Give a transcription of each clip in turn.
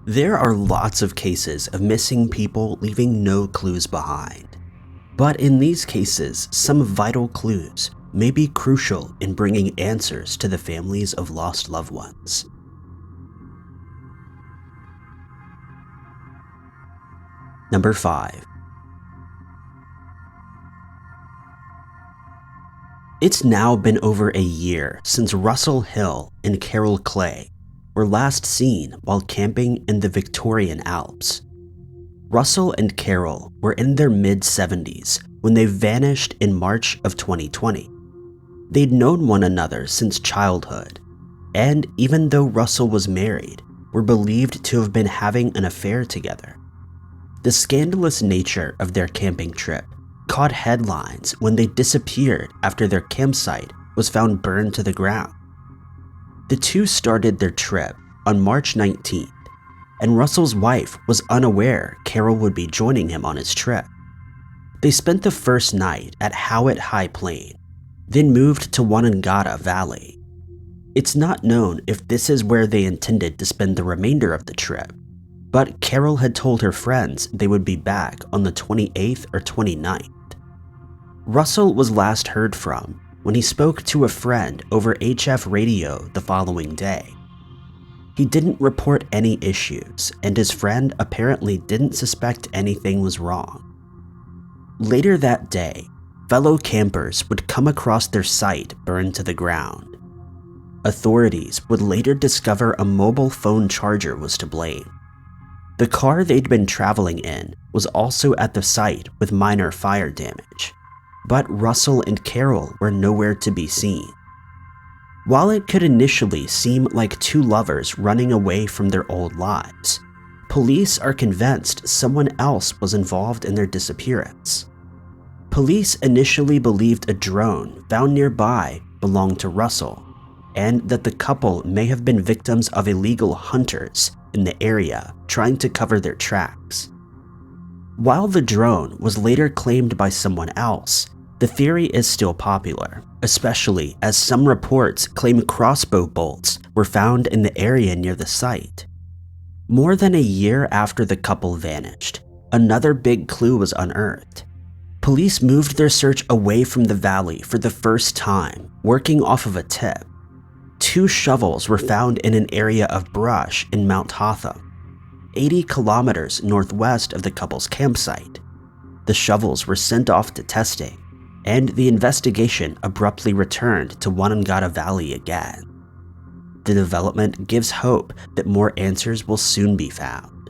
There are lots of cases of missing people leaving no clues behind. But in these cases, some vital clues may be crucial in bringing answers to the families of lost loved ones. Number 5. It's now been over a year since Russell Hill and Carol Clay were last seen while camping in the Victorian Alps. Russell and Carol were in their mid-70s when they vanished in March of 2020. They'd known one another since childhood, and even though Russell was married, were believed to have been having an affair together. The scandalous nature of their camping trip caught headlines when they disappeared after their campsite was found burned to the ground. The two started their trip on March 19th, and Russell's wife was unaware Carol would be joining him on his trip. They spent the first night at Howitt High Plain, then moved to Onondaga Valley. It's not known if this is where they intended to spend the remainder of the trip, but Carol had told her friends they would be back on the 28th or 29th. Russell was last heard from when he spoke to a friend over HF radio the following day. He didn't report any issues, and his friend apparently didn't suspect anything was wrong. Later that day, fellow campers would come across their site burned to the ground. Authorities would later discover a mobile phone charger was to blame. The car they'd been traveling in was also at the site with minor fire damage, but Russell and Carol were nowhere to be seen. While it could initially seem like two lovers running away from their old lives, police are convinced someone else was involved in their disappearance. Police initially believed a drone found nearby belonged to Russell, and that the couple may have been victims of illegal hunters in the area trying to cover their tracks. While the drone was later claimed by someone else, the theory is still popular, especially as some reports claim crossbow bolts were found in the area near the site. More than a year after the couple vanished, another big clue was unearthed. Police moved their search away from the valley for the first time, working off of a tip. 2 shovels were found in an area of brush in Mount Hotham, 80 kilometers northwest of the couple's campsite. The shovels were sent off to testing, and the investigation abruptly returned to Onondaga Valley again. The development gives hope that more answers will soon be found.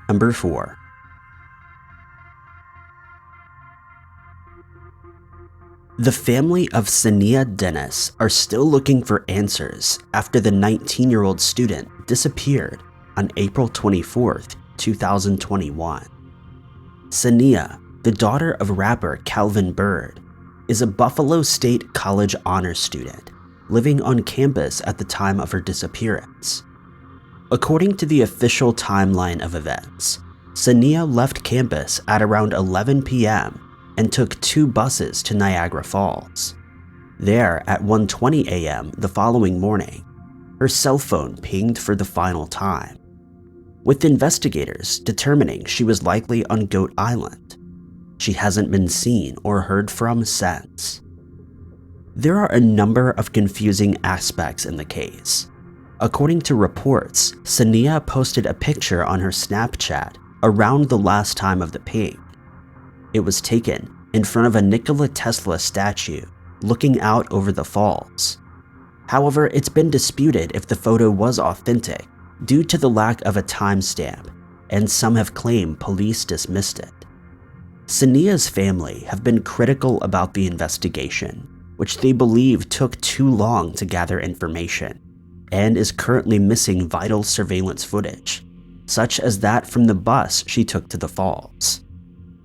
Number 4. The family of Saniya Dennis are still looking for answers after the 19-year-old student disappeared on April 24th, 2021. Saniya, the daughter of rapper Calvin Bird, is a Buffalo State College honors student living on campus at the time of her disappearance. According to the official timeline of events, Saniya left campus at around 11 p.m. and took 2 buses to Niagara Falls. There, at 1:20 a.m. the following morning, her cell phone pinged for the final time, with investigators determining she was likely on Goat Island. She hasn't been seen or heard from since. There are a number of confusing aspects in the case. According to reports, Saniya posted a picture on her Snapchat around the last time of the ping. It was taken in front of a Nikola Tesla statue looking out over the falls. However, it's been disputed if the photo was authentic due to the lack of a timestamp, and some have claimed police dismissed it. Saniya's family have been critical about the investigation, which they believe took too long to gather information, and is currently missing vital surveillance footage, such as that from the bus she took to the falls.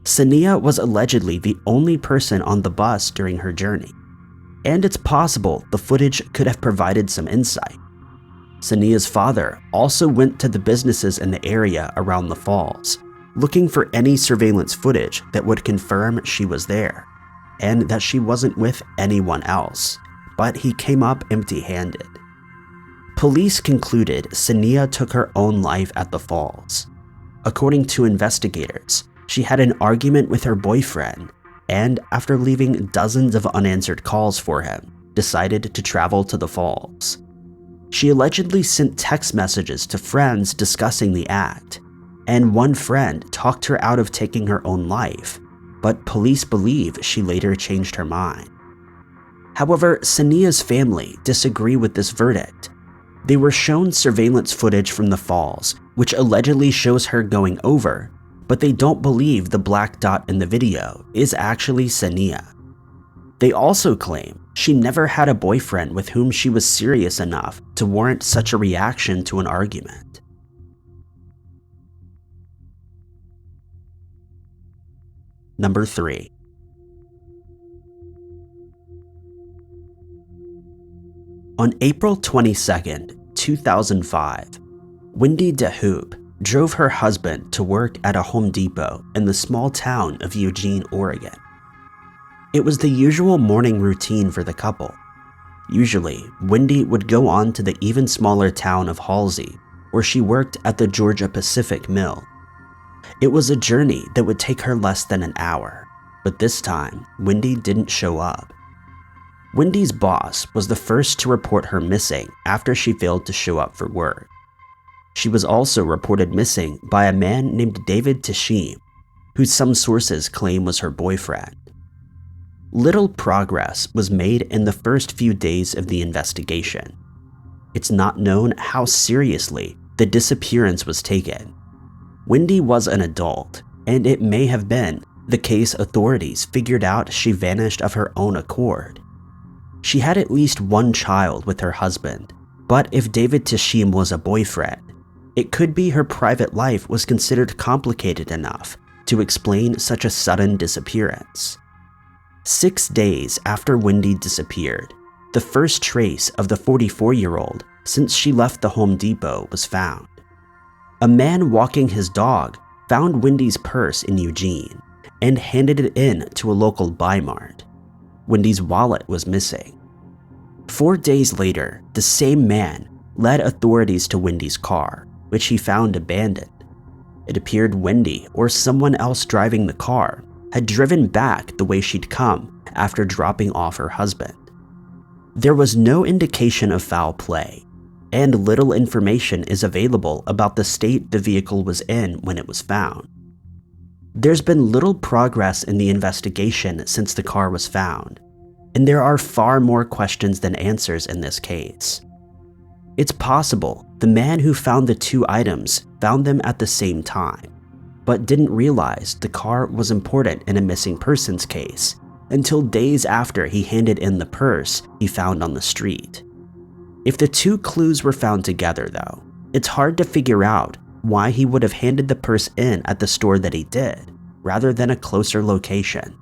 Saniya was allegedly the only person on the bus during her journey, and it's possible the footage could have provided some insight. Saniya's father also went to the businesses in the area around the falls, looking for any surveillance footage that would confirm she was there, and that she wasn't with anyone else, but he came up empty-handed. Police concluded Saniya took her own life at the falls. According to investigators, she had an argument with her boyfriend and, after leaving dozens of unanswered calls for him, decided to travel to the falls. She allegedly sent text messages to friends discussing the act, and one friend talked her out of taking her own life, but police believe she later changed her mind. However, Saniya's family disagree with this verdict. They were shown surveillance footage from the falls, which allegedly shows her going over, but they don't believe the black dot in the video is actually Saniya. They also claim she never had a boyfriend with whom she was serious enough to warrant such a reaction to an argument. Number 3. On April 22, 2005, Wendy De Hoop drove her husband to work at a Home Depot in the small town of Eugene, Oregon. It was the usual morning routine for the couple. Usually, Wendy would go on to the even smaller town of Halsey, where she worked at the Georgia Pacific Mill. It was a journey that would take her less than an hour, but this time, Wendy didn't show up. Wendy's boss was the first to report her missing after she failed to show up for work. She was also reported missing by a man named David Tashim, who some sources claim was her boyfriend. Little progress was made in the first few days of the investigation. It's not known how seriously the disappearance was taken. Wendy was an adult, and it may have been the case authorities figured out she vanished of her own accord. She had at least one child with her husband, but if David Tashim was a boyfriend, it could be her private life was considered complicated enough to explain such a sudden disappearance. 6 days after Wendy disappeared, the first trace of the 44-year-old since she left the Home Depot was found. A man walking his dog found Wendy's purse in Eugene and handed it in to a local buy mart. Wendy's wallet was missing. 4 days later, the same man led authorities to Wendy's car, which he found abandoned. It appeared Wendy or someone else driving the car had driven back the way she'd come after dropping off her husband. There was no indication of foul play, and little information is available about the state the vehicle was in when it was found. There's been little progress in the investigation since the car was found, and there are far more questions than answers in this case. It's possible the man who found the two items found them at the same time, but didn't realize the car was important in a missing persons case until days after he handed in the purse he found on the street. If the two clues were found together, though, it's hard to figure out why he would have handed the purse in at the store that he did, rather than a closer location.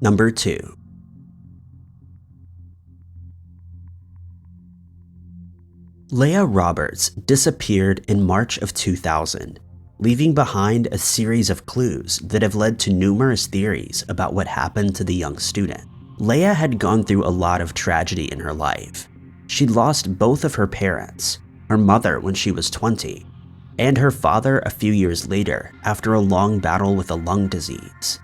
Number 2. Leia Roberts disappeared in March of 2000, leaving behind a series of clues that have led to numerous theories about what happened to the young student. Leia had gone through a lot of tragedy in her life. She'd lost both of her parents, her mother when she was 20, and her father a few years later after a long battle with a lung disease.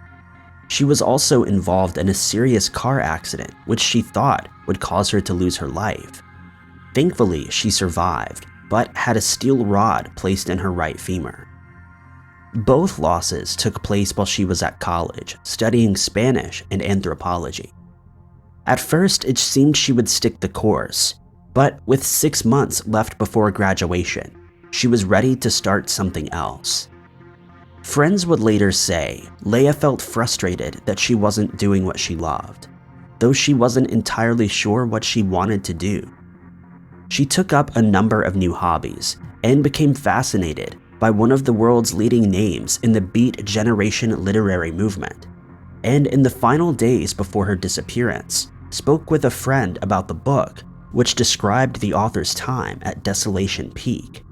She was also involved in a serious car accident which she thought would cause her to lose her life. Thankfully, she survived, but had a steel rod placed in her right femur. Both losses took place while she was at college, studying Spanish and anthropology. At first, it seemed she would stick the course, but with 6 months left before graduation, she was ready to start something else. Friends would later say Leia felt frustrated that she wasn't doing what she loved, though she wasn't entirely sure what she wanted to do. She took up a number of new hobbies and became fascinated by one of the world's leading names in the Beat Generation literary movement, and in the final days before her disappearance, spoke with a friend about the book, which described the author's time at Desolation Peak.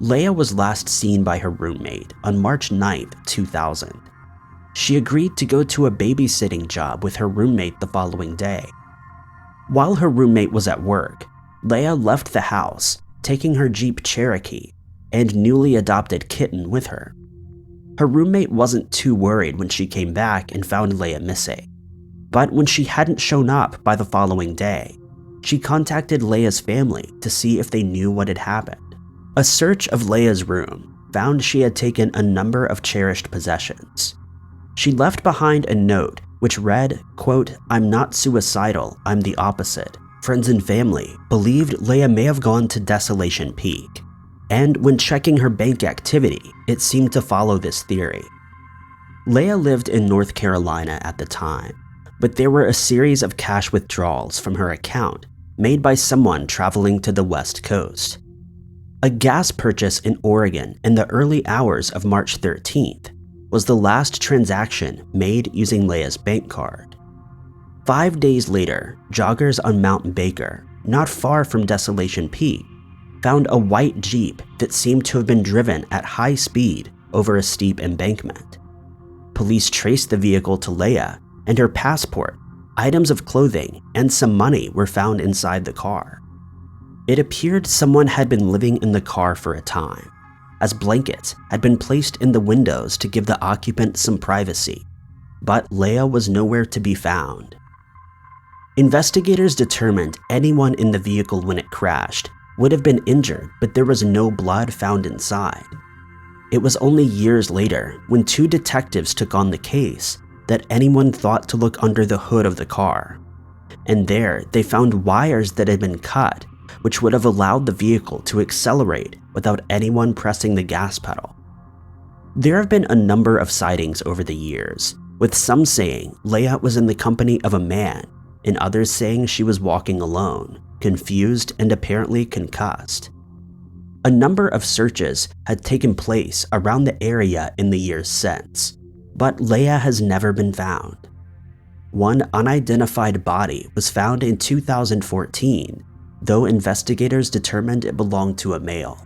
Leia was last seen by her roommate on March 9, 2000. she agreed to go to a babysitting job with her roommate the following day. While her roommate was at work, Leia left the house, taking her Jeep Cherokee and newly adopted kitten with her. Her roommate wasn't too worried when she came back and found Leia missing, but when she hadn't shown up by the following day, she contacted Leia's family to see if they knew what had happened. A search of Leia's room found she had taken a number of cherished possessions. She left behind a note which read, quote, "I'm not suicidal, I'm the opposite. Friends and family believed Leia may have gone to Desolation Peak, and when checking her bank activity, it seemed to follow this theory." Leia lived in North Carolina at the time, but there were a series of cash withdrawals from her account made by someone traveling to the West Coast. A gas purchase in Oregon in the early hours of March 13th was the last transaction made using Leia's bank card. 5 days later, joggers on Mount Baker, not far from Desolation Peak, found a white Jeep that seemed to have been driven at high speed over a steep embankment. Police traced the vehicle to Leia, and her passport, items of clothing, and some money were found inside the car. It appeared someone had been living in the car for a time, as blankets had been placed in the windows to give the occupant some privacy, but Leia was nowhere to be found. Investigators determined anyone in the vehicle when it crashed would have been injured, but there was no blood found inside. It was only years later, when 2 detectives took on the case, that anyone thought to look under the hood of the car. And there, they found wires that had been cut, which would have allowed the vehicle to accelerate without anyone pressing the gas pedal. There have been a number of sightings over the years, with some saying Leia was in the company of a man, and others saying she was walking alone, confused and apparently concussed. A number of searches had taken place around the area in the years since, but Leia has never been found. One unidentified body was found in 2014, though investigators determined it belonged to a male.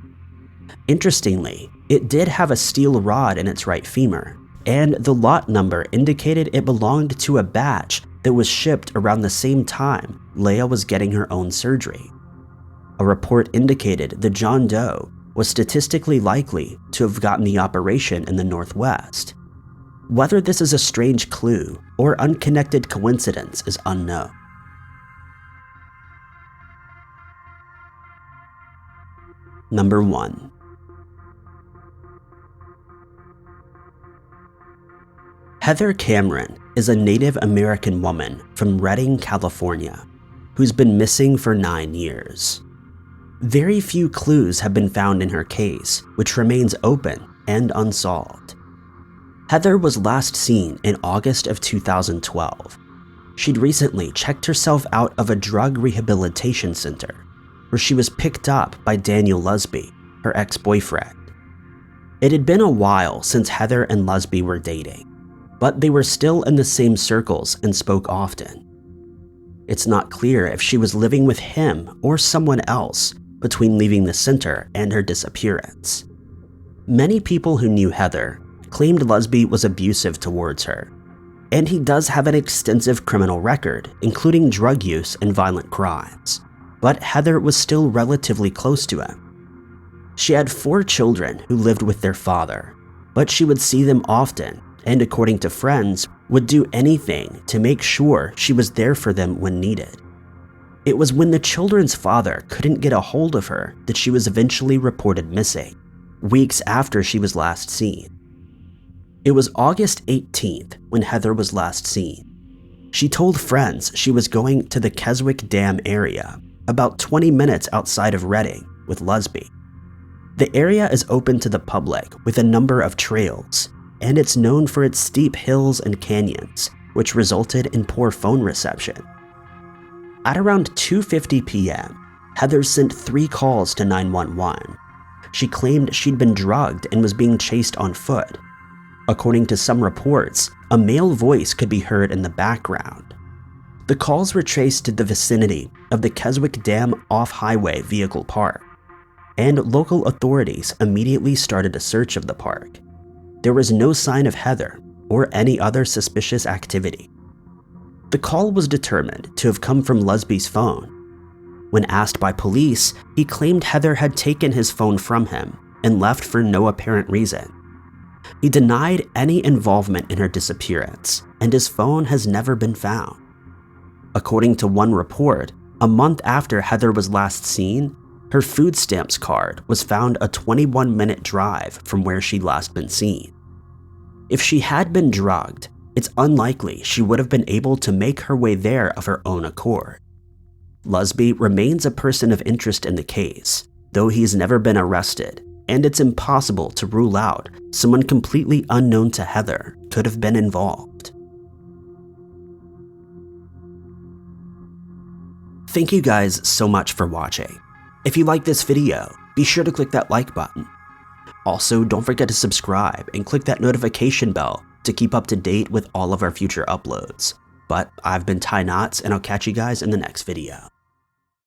Interestingly, it did have a steel rod in its right femur, and the lot number indicated it belonged to a batch that was shipped around the same time Leia was getting her own surgery. A report indicated the John Doe was statistically likely to have gotten the operation in the Northwest. Whether this is a strange clue or unconnected coincidence is unknown. Number 1. Heather Cameron is a Native American woman from Redding, California, who's been missing for 9 years. Very few clues have been found in her case, which remains open and unsolved. Heather was last seen in August of 2012. She'd recently checked herself out of a drug rehabilitation center, where she was picked up by Daniel Lusby, her ex-boyfriend. It had been a while since Heather and Lusby were dating, but they were still in the same circles and spoke often. It's not clear if she was living with him or someone else between leaving the center and her disappearance. Many people who knew Heather claimed Lusby was abusive towards her, and he does have an extensive criminal record, including drug use and violent crimes, but Heather was still relatively close to him. She had 4 children who lived with their father, but she would see them often, and according to friends, would do anything to make sure she was there for them when needed. It was when the children's father couldn't get a hold of her that she was eventually reported missing, weeks after she was last seen. It was August 18th when Heather was last seen. She told friends she was going to the Keswick Dam area, about 20 minutes outside of Redding, with Lusby. The area is open to the public with a number of trails, and it's known for its steep hills and canyons, which resulted in poor phone reception. At around 2:50 p.m., Heather sent 3 calls to 911. She claimed she'd been drugged and was being chased on foot. According to some reports, a male voice could be heard in the background. The calls were traced to the vicinity of the Keswick Dam off-highway vehicle park, and local authorities immediately started a search of the park. There was no sign of Heather or any other suspicious activity. The call was determined to have come from Lusby's phone. When asked by police, he claimed Heather had taken his phone from him and left for no apparent reason. He denied any involvement in her disappearance, and his phone has never been found. According to one report, a month after Heather was last seen, her food stamps card was found a 21-minute drive from where she'd last been seen. If she had been drugged, it's unlikely she would have been able to make her way there of her own accord. Lusby remains a person of interest in the case, though he's never been arrested, and it's impossible to rule out someone completely unknown to Heather could have been involved. Thank you guys so much for watching. If you like this video, be sure to click that like button. Also, don't forget to subscribe and click that notification bell to keep up to date with all of our future uploads. But I've been Ty Knots, and I'll catch you guys in the next video.